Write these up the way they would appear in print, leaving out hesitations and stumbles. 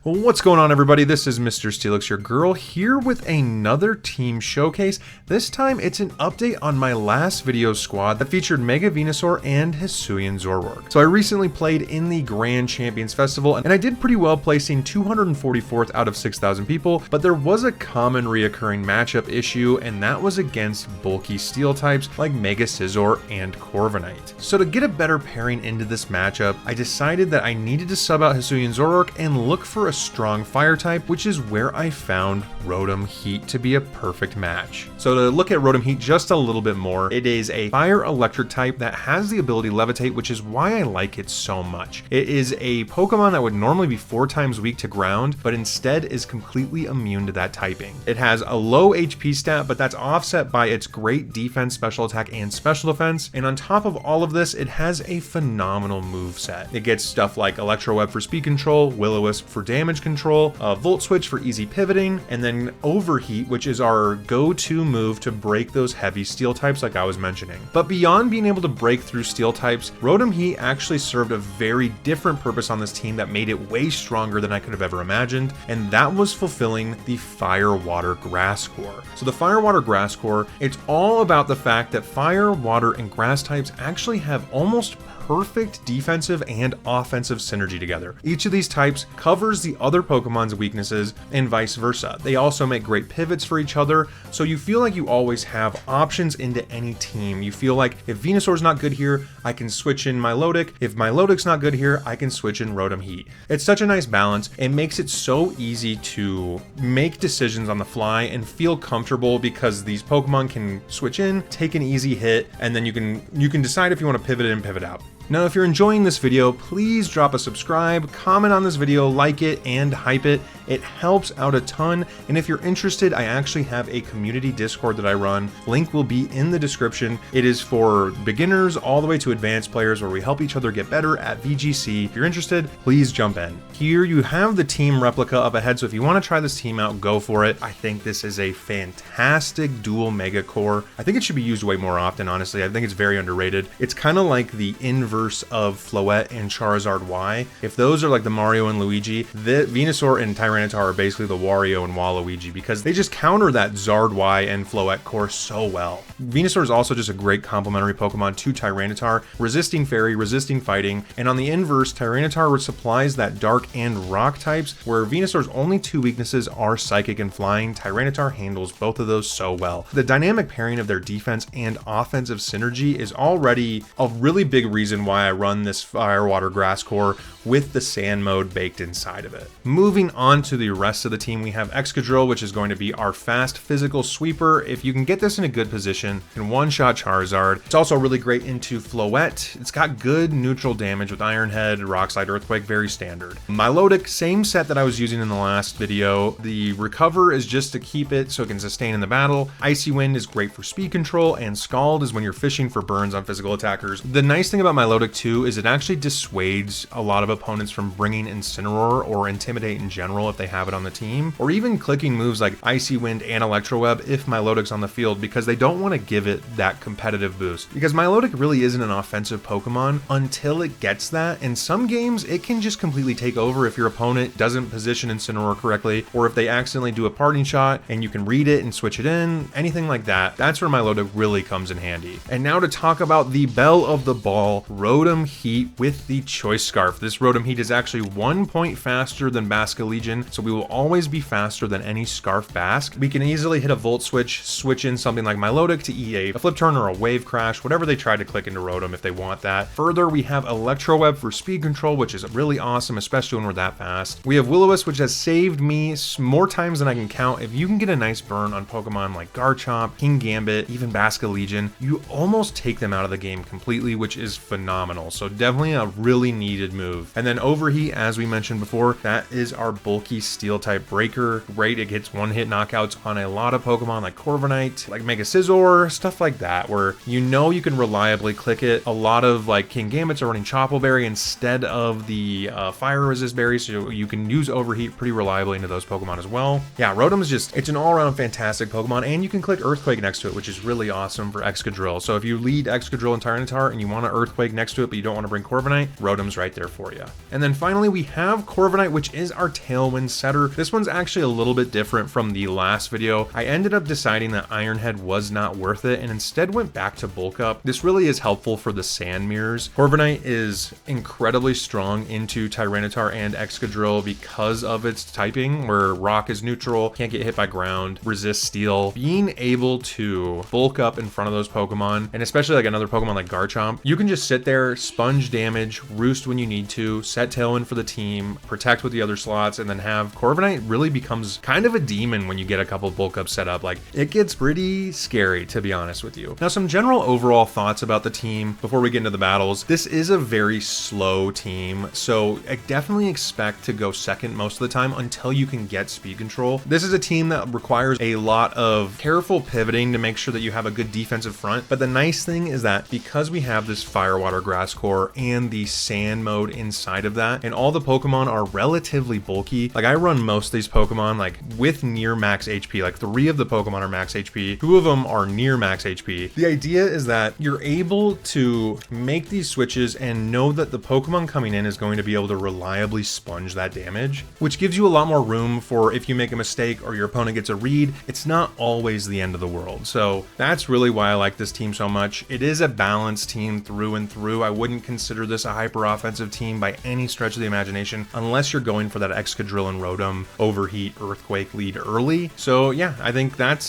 Well, what's going on, everybody? This is Mr. Steelix, your girl, here with another team showcase. This time it's an update on my last video squad that featured Mega Venusaur and Hisuian Zoroark. So I recently played in the Grand Champions Festival and I did pretty well, placing 244th out of 6,000 people, but there was a common reoccurring matchup issue, and that was against bulky steel types like Mega Scizor and Corviknight. So to get a better pairing into this matchup, I decided that I needed to sub out Hisuian Zoroark and look for a strong fire type, which is where I found Rotom-H to be a perfect match. So to look at Rotom-H just a little bit more, it is a fire electric type that has the ability to levitate, which is why I like it so much. It is a Pokemon that would normally be 4 times weak to ground, but instead is completely immune to that typing. It has a low HP stat, but that's offset by its great defense, special attack, and special defense. And on top of all of this, it has a phenomenal moveset. It gets stuff like Electro Web for speed control, Will-O-Wisp for damage control, Volt Switch for easy pivoting, and then Overheat, which is our go-to move to break those heavy steel types like I was mentioning. But beyond being able to break through steel types, Rotom-H actually served a very different purpose on this team that made it way stronger than I could have ever imagined, and that was fulfilling the Fire, Water, Grass core. So the Fire, Water, Grass core, it's all about the fact that fire, water, and grass types actually have almost perfect defensive and offensive synergy together. Each of these types covers the other Pokemon's weaknesses and vice versa. They also make great pivots for each other, so you feel like you always have options into any team. You feel like if Venusaur's not good here, I can switch in Milotic. If Milodic's not good here, I can switch in Rotom-H. It's such a nice balance. It makes it so easy to make decisions on the fly and feel comfortable because these Pokemon can switch in, take an easy hit, and then you can decide if you want to pivot in, pivot out. Now, if you're enjoying this video, please drop a subscribe, comment on this video, like it, and hype it. It helps out a ton. And if you're interested, I actually have a community Discord that I run. Link will be in the description. It is for beginners all the way to advanced players where we help each other get better at VGC. If you're interested, please jump in. Here you have the team replica up ahead, so if you want to try this team out, go for it. I think this is a fantastic dual mega core. I think it should be used way more often, honestly. I think it's very underrated. It's kind of like the inverse of Floette and Charizard Y. If those are like the Mario and Luigi, the Venusaur and Tyranitar are basically the Wario and Waluigi because they just counter that Zard Y and Floette core so well. Venusaur is also just a great complementary Pokemon to Tyranitar, resisting fairy, resisting fighting, and on the inverse, Tyranitar supplies that dark and rock types, where Venusaur's only 2 weaknesses are psychic and flying. Tyranitar handles both of those so well. The dynamic pairing of their defense and offensive synergy is already a really big reason why I run this Fire, Water, Grass core with the Sand mode baked inside of it. Moving on to the rest of the team, we have Excadrill, which is going to be our fast physical sweeper. If you can get this in a good position, can one-shot Charizard. It's also really great into Floette. It's got good neutral damage with Iron Head, Rock Slide, Earthquake, very standard. Milotic, same set that I was using in the last video. The Recover is just to keep it so it can sustain in the battle. Icy Wind is great for speed control, and Scald is when you're fishing for burns on physical attackers. The nice thing about Milotic too is it actually dissuades a lot of opponents from bringing Incineroar or Intimidate in general if they have it on the team, or even clicking moves like Icy Wind and Electro Web if Milotic's on the field, because they don't want to give it that competitive boost. Because Milotic really isn't an offensive Pokemon until it gets that. In some games, it can just completely take over if your opponent doesn't position Incineroar correctly, or if they accidentally do a parting shot and you can read it and switch it in, anything like that. That's where Milotic really comes in handy. And now to talk about the belle of the ball, Rotom-H with the Choice Scarf. This Rotom-H is actually 1 point faster than Basculegion, so we will always be faster than any Scarf Basque. We can easily hit a Volt Switch, switch in something like Milotic to EA, a Flip Turn or a Wave Crash, whatever they try to click into Rotom if they want that. Further, we have Electro Web for speed control, which is really awesome, especially when we're that fast. We have Will-O-Wisp, which has saved me more times than I can count. If you can get a nice burn on Pokemon like Garchomp, King Gambit, even Basculegion, you almost take them out of the game completely, which is phenomenal. So definitely a really needed move. And then Overheat, as we mentioned before, that is our bulky steel type breaker. Great, it gets 1-hit knockouts on a lot of Pokemon like Corviknight, like Mega Scizor, stuff like that, where you know you can reliably click it. A lot of like King Gambits are running Chople Berry instead of the Fire Resist Berry, so you can use Overheat pretty reliably into those Pokemon as well. Yeah, Rotom is just, it's an all-around fantastic Pokemon, and you can click Earthquake next to it, which is really awesome for Excadrill. So if you lead Excadrill and Tyranitar and you want to Earthquake next to it, but you don't want to bring Corviknight, Rotom's right there for you. yeah. And then finally we have Corviknight, which is our Tailwind setter. This one's actually a little bit different from the last video. I ended up deciding that Iron Head was not worth it and instead went back to Bulk Up. This really is helpful for the Sand Mirrors. Corviknight is incredibly strong into Tyranitar and Excadrill because of its typing, where Rock is neutral, can't get hit by ground, resist Steel. Being able to bulk up in front of those Pokemon, and especially like another Pokemon like Garchomp, you can just sit there, sponge damage, roost when you need to, set Tailwind for the team, protect with the other slots, and then have Corviknight really becomes kind of a demon when you get a couple bulk ups set up. Like, it gets pretty scary, to be honest with you. Now, some general overall thoughts about the team before we get into the battles. This is a very slow team, so I definitely expect to go second most of the time until you can get speed control. This is a team that requires a lot of careful pivoting to make sure that you have a good defensive front, but the nice thing is that because we have this Fire, Water, Grass core and the Sand mode inside of that, and all the Pokemon are relatively bulky, like I run most of these Pokemon like with near max HP, like 3 of the Pokemon are max HP, 2 of them are near max HP. The idea is that you're able to make these switches and know that the Pokemon coming in is going to be able to reliably sponge that damage, which gives you a lot more room for if you make a mistake or your opponent gets a read, it's not always the end of the world. So that's really why I like this team so much. It is a balanced team through and through. I wouldn't consider this a hyper offensive team by any stretch of the imagination, unless you're going for that Excadrill and Rotom Overheat Earthquake lead early. So yeah, I think that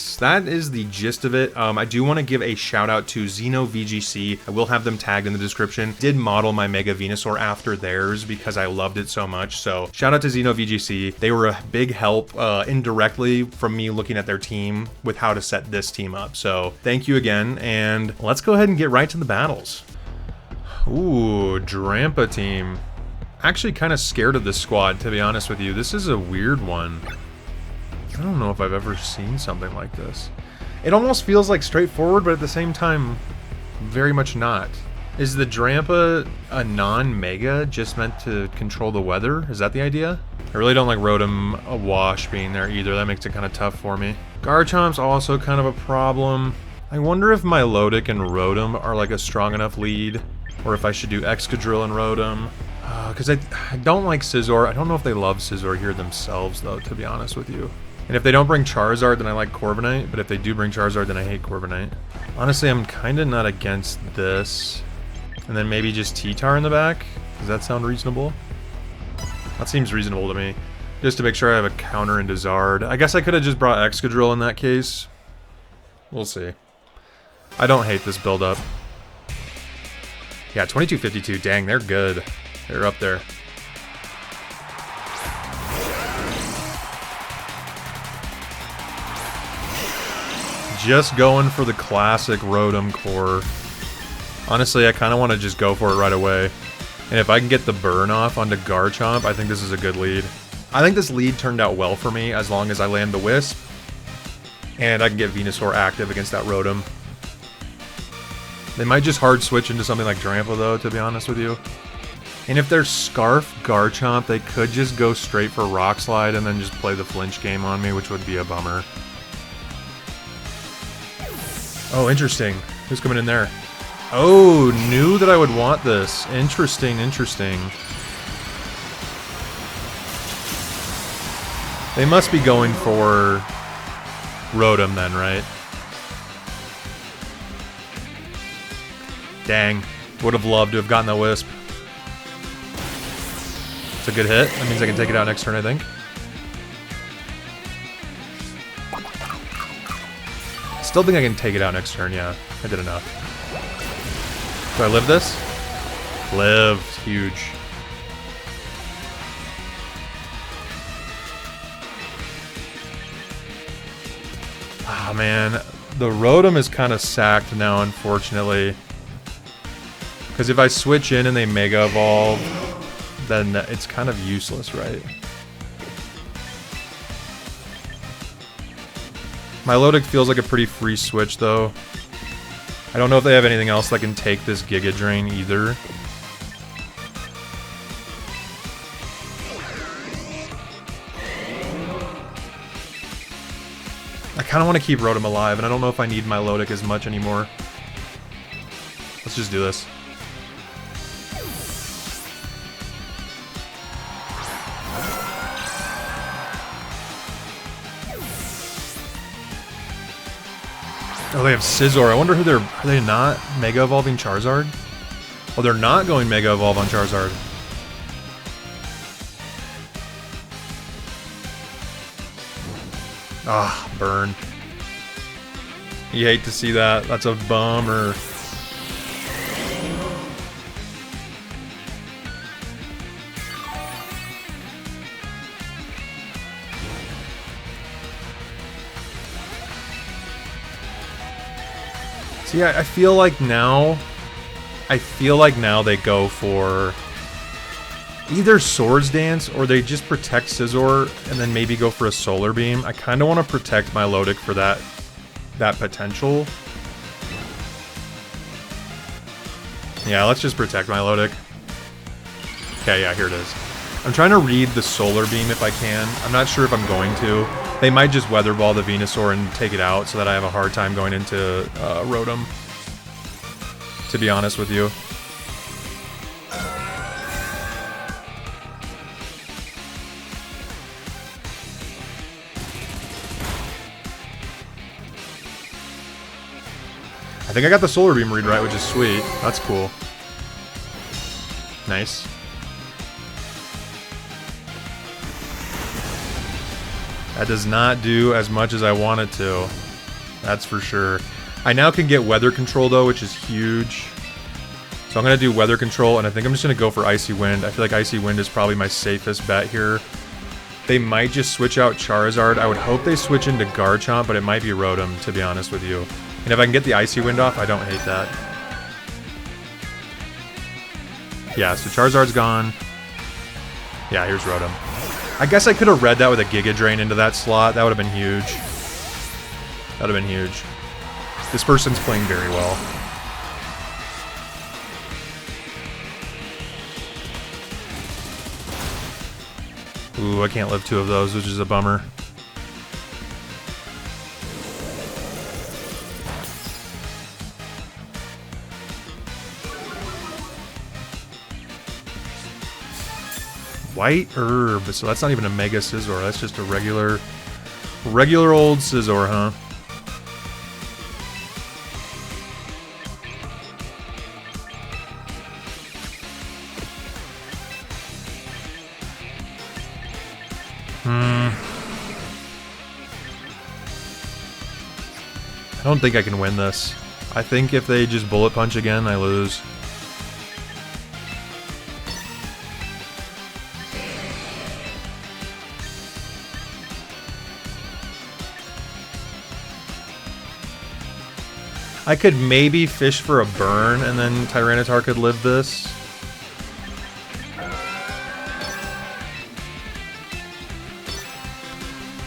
is the gist of it. I do want to give a shout out to XenoVGC. I will have them tagged in the description. Did model my Mega Venusaur after theirs because I loved it so much. So shout out to XenoVGC. They were a big help indirectly from me looking at their team with how to set this team up. So thank you again, and let's go ahead and get right to the battles. Ooh, Drampa team. Actually kind of scared of this squad, to be honest with you. This is a weird one. I don't know if I've ever seen something like this. It almost feels like straightforward, but at the same time, very much not. Is the Drampa a non-mega just meant to control the weather? Is that the idea? I really don't like Rotom Awash being there either. That makes it kind of tough for me. Garchomp's also kind of a problem. I wonder if Milotic and Rotom are like a strong enough lead, or if I should do Excadrill and Rotom. Because I don't like Scizor. I don't know if they love Scizor here themselves, though, to be honest with you. And if they don't bring Charizard, then I like Corviknight. But if they do bring Charizard, then I hate Corviknight. Honestly, I'm kind of not against this. And then maybe just T-Tar in the back? Does that sound reasonable? That seems reasonable to me. Just to make sure I have a counter into Zard. I guess I could have just brought Excadrill in that case. We'll see. I don't hate this build-up. Yeah, 2252. Dang, they're good. They're up there. Just going for the classic Rotom core. Honestly, I kind of want to just go for it right away. And if I can get the burn off onto Garchomp, I think this is a good lead. I think this lead turned out well for me as long as I land the Wisp. And I can get Venusaur active against that Rotom. They might just hard switch into something like Drampa though, to be honest with you. And if they're Scarf Garchomp, they could just go straight for Rock Slide and then just play the flinch game on me, which would be a bummer. Oh, interesting. Who's coming in there? Oh, knew that I would want this. Interesting, interesting. They must be going for Rotom then, right? Dang. Would have loved to have gotten that Wisp. It's a good hit. That means I can take it out next turn, I think. Still think I can take it out next turn, yeah. I did enough. Do I live this? Lived. Huge. Ah, man. The Rotom is kind of sacked now, unfortunately. Because if I switch in and they Mega Evolve, then it's kind of useless, right? Milotic feels like a pretty free switch, though. I don't know if they have anything else that can take this Giga Drain either. I kind of want to keep Rotom alive, and I don't know if I need Milotic as much anymore. Let's just do this. Oh, they have Scizor. I wonder who they're... Are they not Mega Evolving Charizard? Oh, they're not going Mega Evolve on Charizard. Ah, burn. You hate to see that. That's a bummer. See, I feel like now... they go for either Swords Dance or they just protect Scizor and then maybe go for a Solar Beam. I kind of want to protect Milotic for that potential. Yeah, let's just protect Milotic. Okay, yeah, here it is. I'm trying to read the Solar Beam if I can. I'm not sure if I'm going to. They might just Weather Ball the Venusaur and take it out so that I have a hard time going into Rotom. To be honest with you. I think I got the Solar Beam read right, which is sweet. That's cool. Nice. That does not do as much as I want it to. That's for sure. I now can get Weather Control, though, which is huge. So I'm going to do Weather Control, and I think I'm just going to go for Icy Wind. I feel like Icy Wind is probably my safest bet here. They might just switch out Charizard. I would hope they switch into Garchomp, but it might be Rotom, to be honest with you. And if I can get the Icy Wind off, I don't hate that. Yeah, so Charizard's gone. Yeah, here's Rotom. I guess I could have read that with a Giga Drain into that slot. That would have been huge. That would have been huge. This person's playing very well. Ooh, I can't live two of those, which is a bummer. White Herb, so that's not even a Mega Scizor, that's just a regular old Scizor, huh? I don't think I can win this. I think if they just Bullet Punch again, I lose. I could maybe fish for a burn, and then Tyranitar could live this.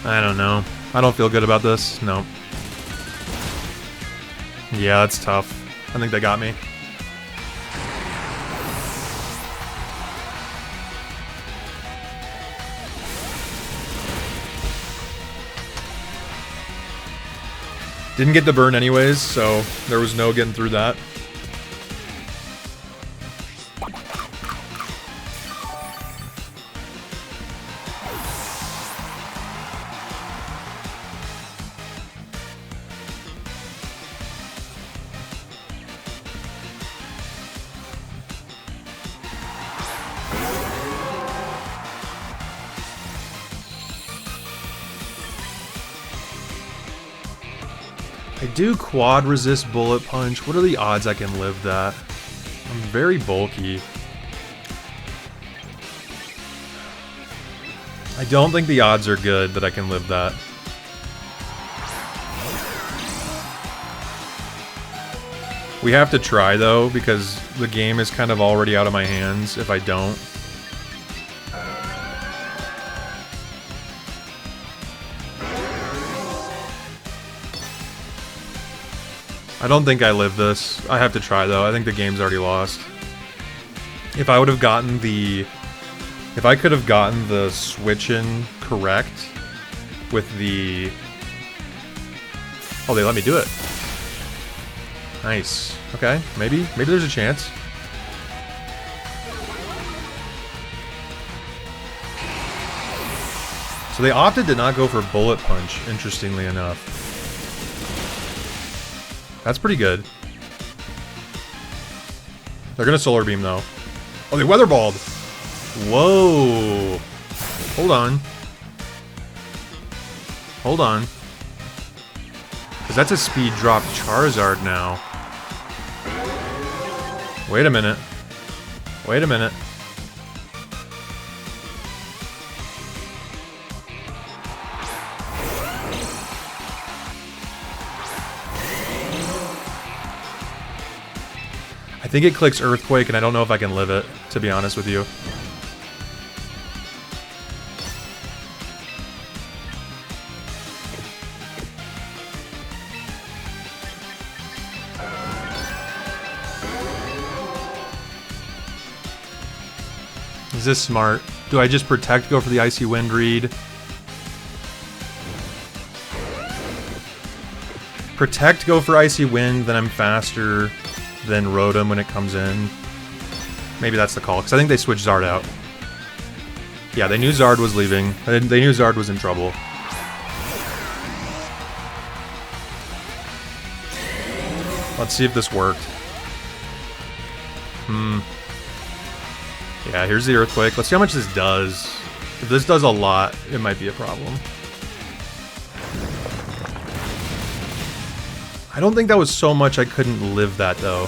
I don't know. I don't feel good about this. No. Yeah, that's tough. I think they got me. Didn't get the burn anyways, so there was no getting through that. I do quad resist Bullet Punch. What are the odds I can live that? I'm very bulky. I don't think the odds are good that I can live that. We have to try though, because the game is kind of already out of my hands if I don't. I don't think I live this. I have to try though. I think the game's already lost. If I would have gotten the... If I could have gotten the switch-in correct with the... Oh, they let me do it. Nice. Okay, maybe there's a chance. So they opted to not go for Bullet Punch, interestingly enough. That's pretty good. They're gonna Solar Beam, though. Oh, they Weather Balled! Whoa! Hold on. Hold on. Because that's a speed drop Charizard now. Wait a minute. Wait a minute. I think it clicks Earthquake, and I don't know if I can live it, to be honest with you. Is this smart? Do I just Protect, go for the Icy Wind read? Protect, go for Icy Wind, then I'm faster than Rotom when it comes in. Maybe that's the call, because I think they switched Zard out. Yeah, they knew Zard was leaving. They knew Zard was in trouble. Let's see if this worked. Yeah, here's the Earthquake. Let's see how much this does. If this does a lot, it might be a problem. I don't think that was so much I couldn't live that, though.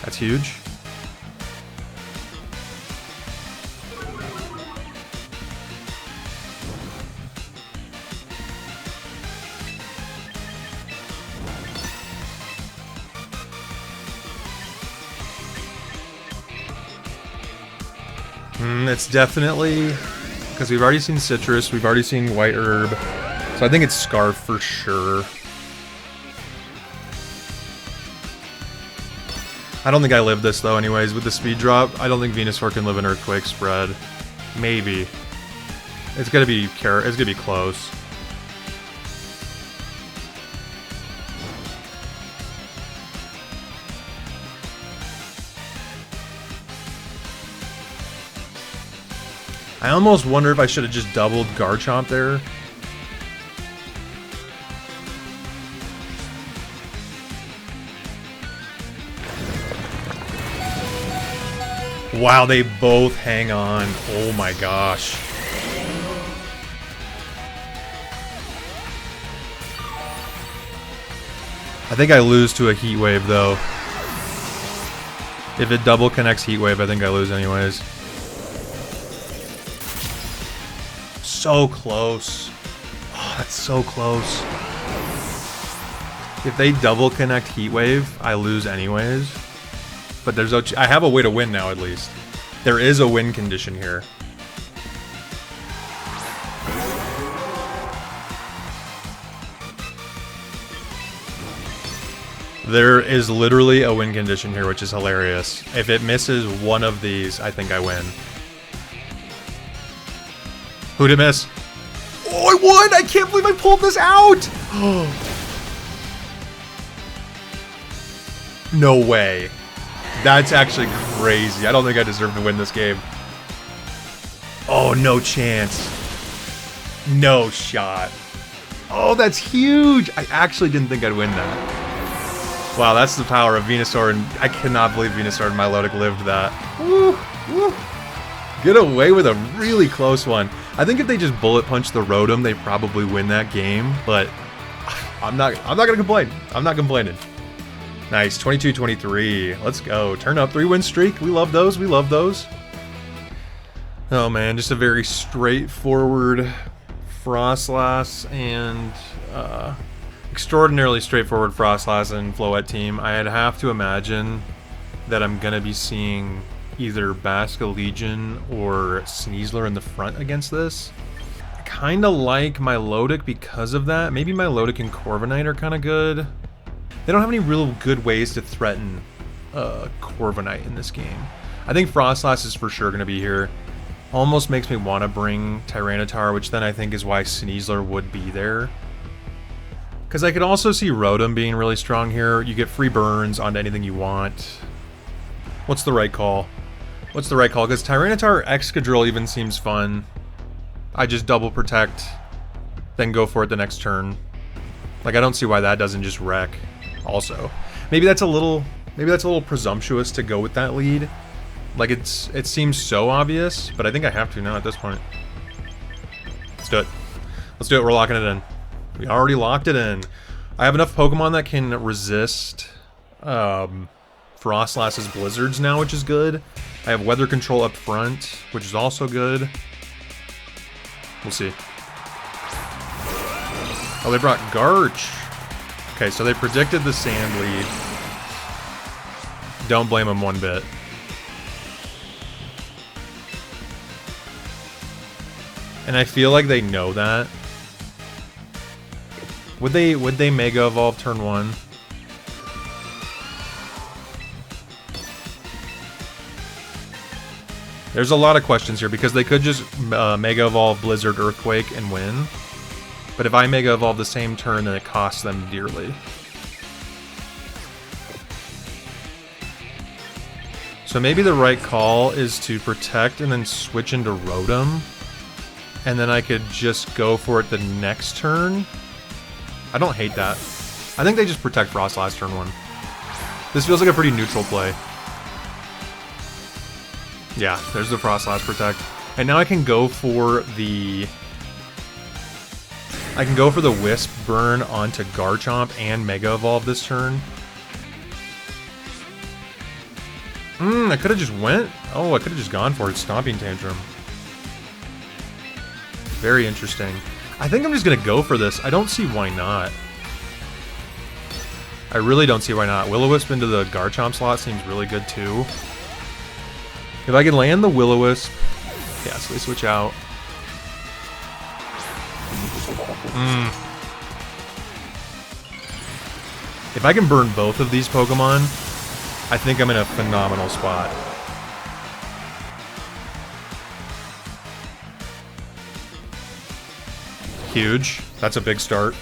That's huge. It's definitely... because we've already seen Citrus, we've already seen White Herb. So I think it's Scarf for sure. I don't think I live this though anyways. With the speed drop, I don't think Venusaur can live an Earthquake spread. Maybe. It's gonna be close. I almost wonder if I should have just doubled Garchomp there. Wow, they both hang on. Oh my gosh. I think I lose to a Heat Wave though. If it double connects Heat Wave, I think I lose anyways. So close. Oh, that's so close. If they double connect Heat Wave, I lose anyways. But there's I have a way to win now, at least. There is a win condition here. There is literally a win condition here, which is hilarious. If it misses one of these, I think I win. Who'd it miss? Oh, I won! I can't believe I pulled this out! No way. That's actually crazy. I don't think I deserve to win this game. Oh, no chance. No shot. Oh, that's huge! I actually didn't think I'd win that. Wow, that's the power of Venusaur, and I cannot believe Venusaur and Milotic lived that. Woo! Woo! Get away with a really close one. I think if they just bullet punch the Rotom, they probably win that game, but I'm not gonna complain. I'm not complaining. Nice, 22-23. Let's go. Turn up, 3-win streak. We love those. We love those. Oh man, just a very straightforward Froslass and extraordinarily straightforward Froslass and Floette team. I'd have to imagine that I'm gonna be seeing either Basculegion or Sneasler in the front against this. I kind of like Milotic because of that. Maybe Milotic and Corviknight are kind of good. They don't have any real good ways to threaten Corviknight in this game. I think Froslass is for sure going to be here. Almost makes me want to bring Tyranitar, which then I think is why Sneasler would be there. Because I could also see Rotom being really strong here. You get free burns onto anything you want. What's the right call? What's the right call? Because Tyranitar Excadrill even seems fun. I just double protect, then go for it the next turn. Like, I don't see why that doesn't just wreck also. Maybe that's a little presumptuous to go with that lead. Like, it seems so obvious, but I think I have to now at this point. Let's do it. Let's do it. We're locking it in. We already locked it in. I have enough Pokemon that can resist Froslass's Blizzards now, which is good. I have Weather Control up front, which is also good. We'll see. Oh, they brought Garch. Okay, so they predicted the Sand lead. Don't blame them one bit. And I feel like they know that. Would they Mega Evolve turn 1? There's a lot of questions here because they could just Mega Evolve Blizzard Earthquake and win. But if I Mega Evolve the same turn, then it costs them dearly. So maybe the right call is to protect and then switch into Rotom. And then I could just go for it the next turn. I don't hate that. I think they just protect Froslass turn 1. This feels like a pretty neutral play. Yeah, there's the Froslass protect. And now I can go for the... Wisp Burn onto Garchomp and Mega Evolve this turn. I could have just went... Oh, I could have just gone for it. Stomping Tantrum. Very interesting. I think I'm just going to go for this. I don't see why not. I really don't see why not. Will-O-Wisp into the Garchomp slot seems really good too. If I can land the Will-O-Wisp... Yeah, so they switch out. If I can burn both of these Pokemon, I think I'm in a phenomenal spot. Huge. That's a big start.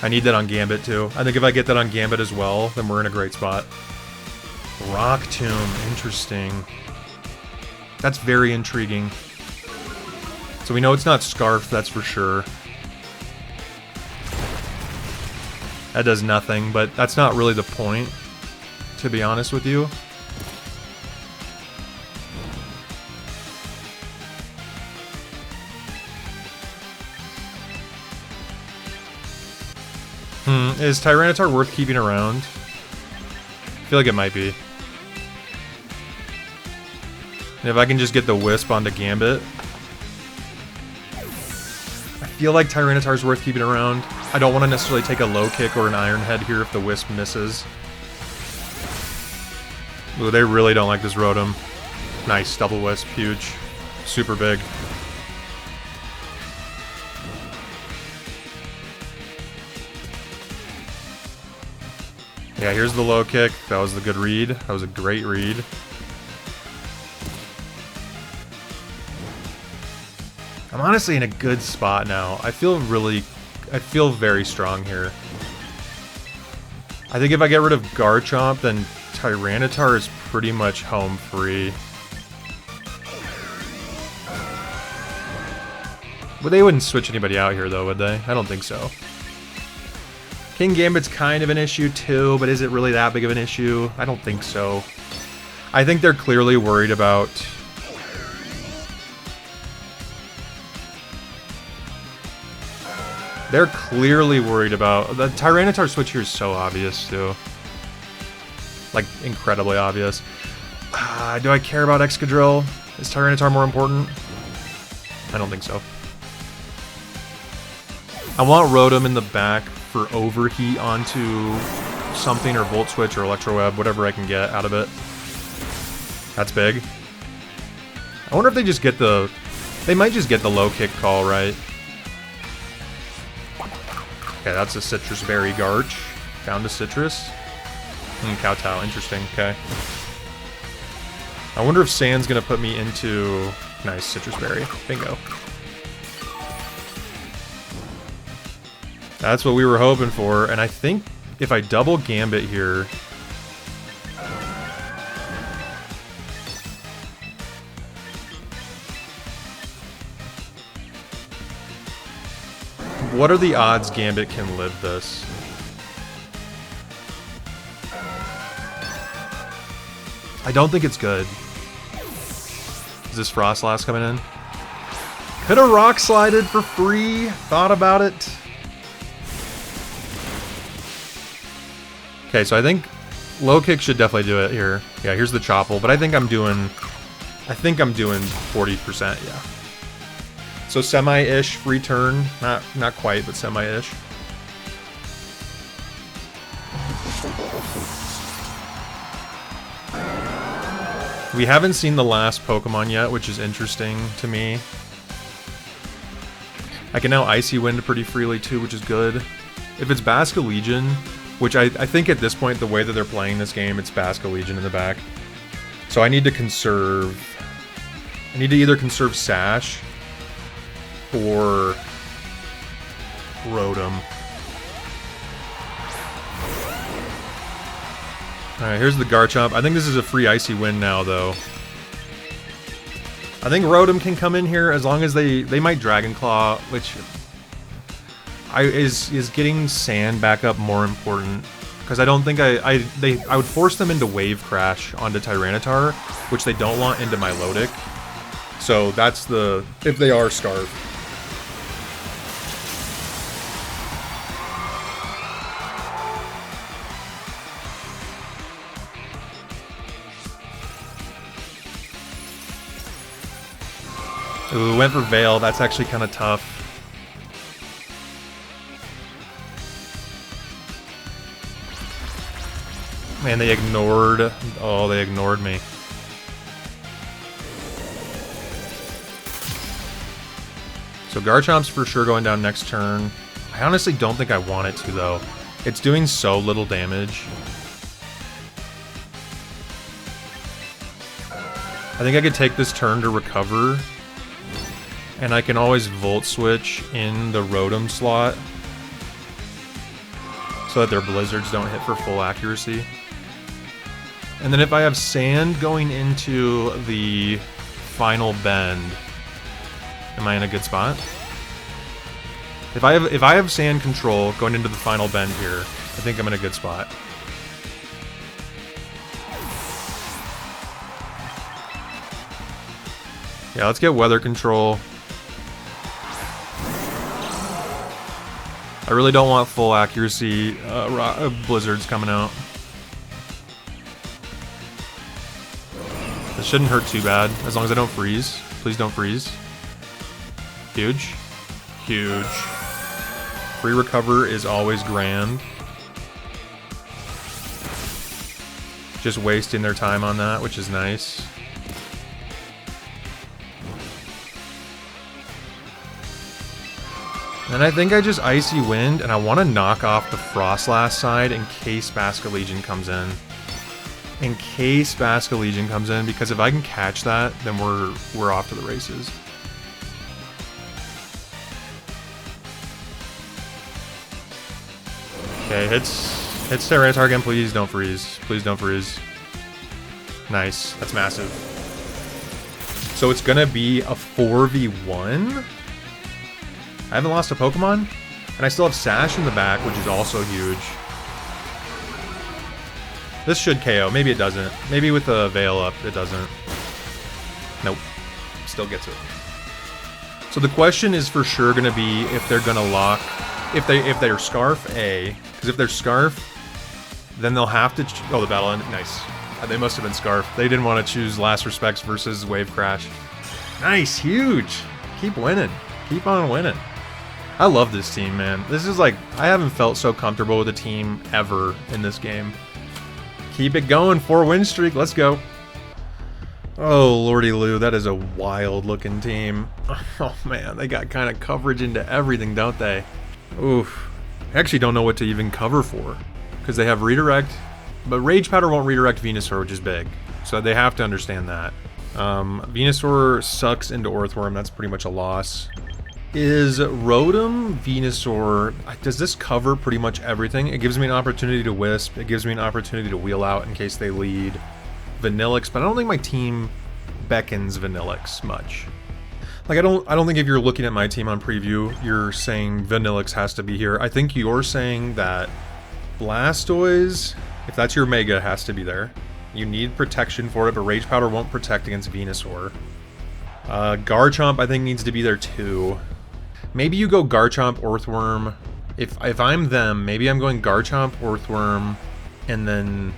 I need that on Gambit too. I think if I get that on Gambit as well, then we're in a great spot. Rock Tomb. Interesting. That's very intriguing. So we know it's not Scarf, that's for sure. That does nothing, but that's not really the point, to be honest with you. Is Tyranitar worth keeping around? I feel like it might be. And if I can just get the Wisp onto Gambit... I feel like Tyranitar's worth keeping around. I don't want to necessarily take a low kick or an Iron Head here if the Wisp misses. Ooh, they really don't like this Rotom. Nice, double Wisp, huge. Super big. Yeah, here's the low kick. That was the good read. That was a great read. I'm honestly in a good spot now. I feel very strong here. I think if I get rid of Garchomp, then Tyranitar is pretty much home free. But they wouldn't switch anybody out here though, would they? I don't think so. King Gambit's kind of an issue too, but is it really that big of an issue? I don't think so. I think they're clearly worried about... They're clearly worried about... The Tyranitar switch here is so obvious too. Like, incredibly obvious. Do I care about Excadrill? Is Tyranitar more important? I don't think so. I want Rotom in the back for overheat onto something, or Volt Switch, or Electro Web, whatever I can get out of it. That's big. I wonder if they just get the... They might just get the low kick call, right? Okay, that's a Citrus Berry Garch. Found a Citrus. Kowtow, interesting, okay. I wonder if Sand's gonna put me into... Nice, Citrus Berry. Bingo. That's what we were hoping for, and I think if I double Gambit here... What are the odds Gambit can live this? I don't think it's good. Is this Froslass coming in? Could have rock slided for free. Thought about it. Okay, so I think low kick should definitely do it here. Yeah, here's the Chople, but I think I'm doing 40%, yeah. So semi-ish free turn. Not quite, but semi-ish. We haven't seen the last Pokemon yet, which is interesting to me. I can now Icy Wind pretty freely too, which is good. If it's Basculegion, which I think at this point, the way that they're playing this game, it's Basculegion in the back. So I need to conserve... I need to either conserve Sash or Rotom. Alright, here's the Garchomp. I think this is a free Icy Wind now, though. I think Rotom can come in here as long as they might Dragon Claw, which is getting Sand back up more important, because I don't think I would force them into Wave Crash onto Tyranitar, which they don't want into Milotic. So that's the if they are Scarf. Ooh, went for Veil. That's actually kind of tough. Man, they ignored... Oh, they ignored me. So Garchomp's for sure going down next turn. I honestly don't think I want it to, though. It's doing so little damage. I think I could take this turn to recover. And I can always Volt Switch in the Rotom slot so that their Blizzards don't hit for full accuracy. And then if I have Sand going into the final bend, am I in a good spot? If I have Sand control going into the final bend here, I think I'm in a good spot. Yeah, let's get Weather Control. I really don't want full accuracy Blizzards coming out. This shouldn't hurt too bad, as long as I don't freeze. Please don't freeze. Huge. Huge. Free recover is always grand. Just wasting their time on that, which is nice. And I think I just Icy Wind, and I want to knock off the Froslass side in case Basculegion comes in. In case Basculegion comes in, because if I can catch that, then we're off to the races. Okay, hits Tyranitar again. Please don't freeze. Please don't freeze. Nice. That's massive. So it's gonna be a 4v1. I haven't lost a Pokemon, and I still have Sash in the back, which is also huge. This should KO. Maybe it doesn't. Maybe with the Veil up, it doesn't. Nope. Still gets it. So the question is for sure going to be if they're going to lock... If they're Scarf A, because if they're Scarf, then they'll have to... Oh, the battle ended. Nice. They must have been Scarf. They didn't want to choose Last Respects versus Wave Crash. Nice. Huge. Keep winning. Keep on winning. I love this team, man. This is like... I haven't felt so comfortable with a team ever in this game. Keep it going. 4-win streak. Let's go. Oh, lordy Lou. That is a wild-looking team. Oh, man. They got kind of coverage into everything, don't they? Oof. I actually don't know what to even cover for. Because they have Redirect. But Rage Powder won't redirect Venusaur, which is big. So they have to understand that. Venusaur sucks into Earthworm. That's pretty much a loss. Is Rotom, Venusaur, does this cover pretty much everything? It gives me an opportunity to Wisp, it gives me an opportunity to wheel out in case they lead Vanillix, but I don't think my team beckons Vanillix much. Like, I don't think if you're looking at my team on preview, you're saying Vanillix has to be here. I think you're saying that Blastoise, if that's your Mega, has to be there. You need protection for it, but Rage Powder won't protect against Venusaur. Garchomp, I think, needs to be there too. Maybe you go Garchomp, Earthworm. If I'm them, maybe I'm going Garchomp, Earthworm, and then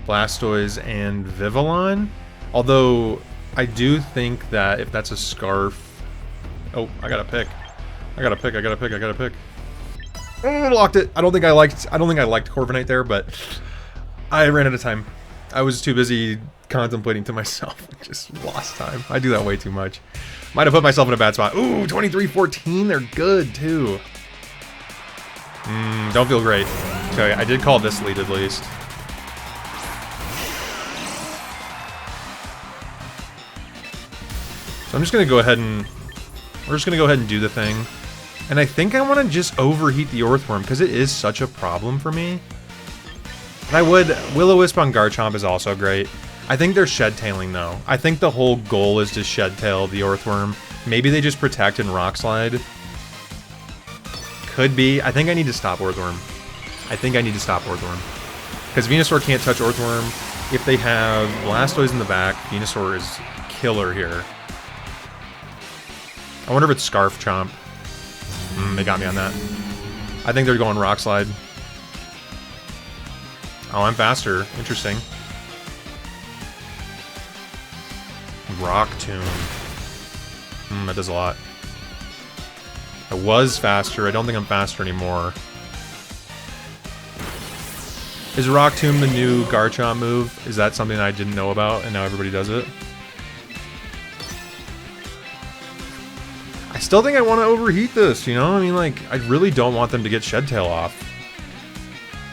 Blastoise and Vivillon. Although, I do think that if that's a Scarf... Oh, I gotta pick. I gotta pick. Oh, locked it. I don't think I liked Corviknight there, but I ran out of time. I was too busy contemplating to myself. I just lost time. I do that way too much. Might have put myself in a bad spot. Ooh, 23-14. They're good too. Don't feel great. Okay, I did call this lead at least. So I'm just gonna go ahead and we're just gonna go ahead and do the thing. And I think I want to just overheat the Earthworm because it is such a problem for me. And I would Will-O-Wisp on Garchomp is also great. I think they're shed tailing though. I think the whole goal is to shed tail the Earthworm. Maybe they just protect and Rock Slide. Could be. I think I need to stop Earthworm. Because Venusaur can't touch Earthworm. If they have Blastoise in the back, Venusaur is killer here. I wonder if it's Scarf Chomp. They got me on that. I think they're going Rock Slide. Oh, I'm faster. Interesting. Rock Tomb. That does a lot. I was faster. I don't think I'm faster anymore. Is Rock Tomb the new Garchomp move? Is that something I didn't know about and now everybody does it? I still think I want to overheat this, you know? I mean, like, I really don't want them to get Shed Tail off.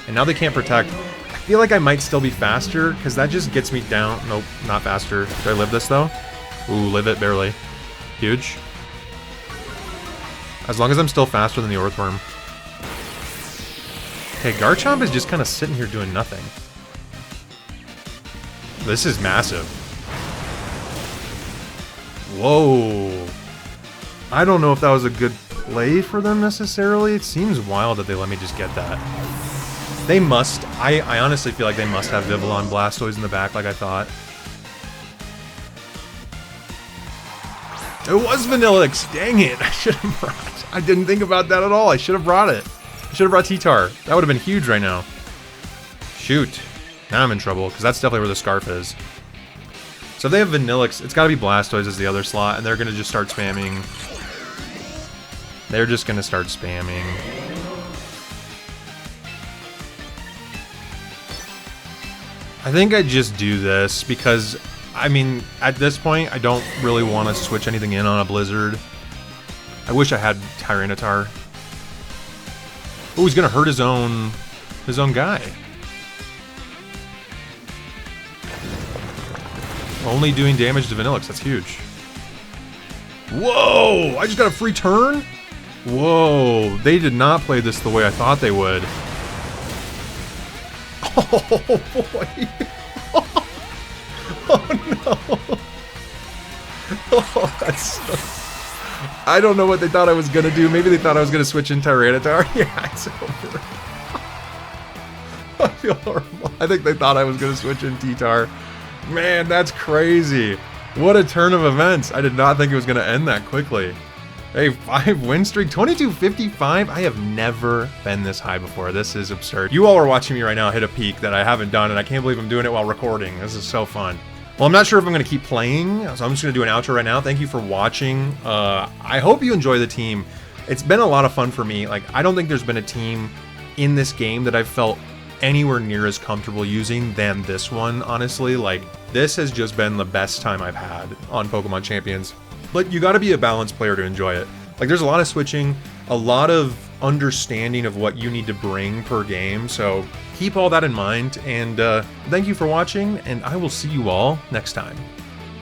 And now they can't protect. I feel like I might still be faster, because that just gets me down. Nope, not faster. Did I live this, though? Ooh, live it, barely. Huge. As long as I'm still faster than the Earthworm. Okay, Garchomp is just kind of sitting here doing nothing. This is massive. Whoa. I don't know if that was a good play for them necessarily. It seems wild that they let me just get that. They must. I honestly feel like they must have Vivillon Blastoise in the back like I thought. It was Vanillix. Dang it. I should have brought. I didn't think about that at all. I should have brought it. I should have brought T-Tar. That would have been huge right now. Shoot. Now I'm in trouble because that's definitely where the Scarf is. So if they have Vanillix, it's got to be Blastoise as the other slot, and they're going to just start spamming. They're just going to start spamming. I think I just do this because, I mean, at this point, I don't really want to switch anything in on a Blizzard. I wish I had Tyranitar. Oh, he's going to hurt his own guy. Only doing damage to Vanillix, that's huge. Whoa! I just got a free turn? Whoa, they did not play this the way I thought they would. Oh boy. Oh no. Oh, that's so... I don't know what they thought I was gonna do. Maybe they thought I was gonna switch in Tyranitar. Yeah, it's over. I feel horrible. I think they thought I was gonna switch in T-Tar. Man, that's crazy. What a turn of events. I did not think it was gonna end that quickly. Hey, 5-win streak, 22-55. I have never been this high before. This is absurd. You all are watching me right now hit a peak that I haven't done, and I can't believe I'm doing it while recording. This is so fun. Well, I'm not sure if I'm going to keep playing, so I'm just going to do an outro right now. Thank you for watching. I hope you enjoy the team. It's been a lot of fun for me. Like, I don't think there's been a team in this game that I've felt anywhere near as comfortable using than this one, honestly. Like, this has just been the best time I've had on Pokemon Champions. But you gotta be a balanced player to enjoy it. Like, there's a lot of switching, a lot of understanding of what you need to bring per game, so keep all that in mind, and thank you for watching, and I will see you all next time.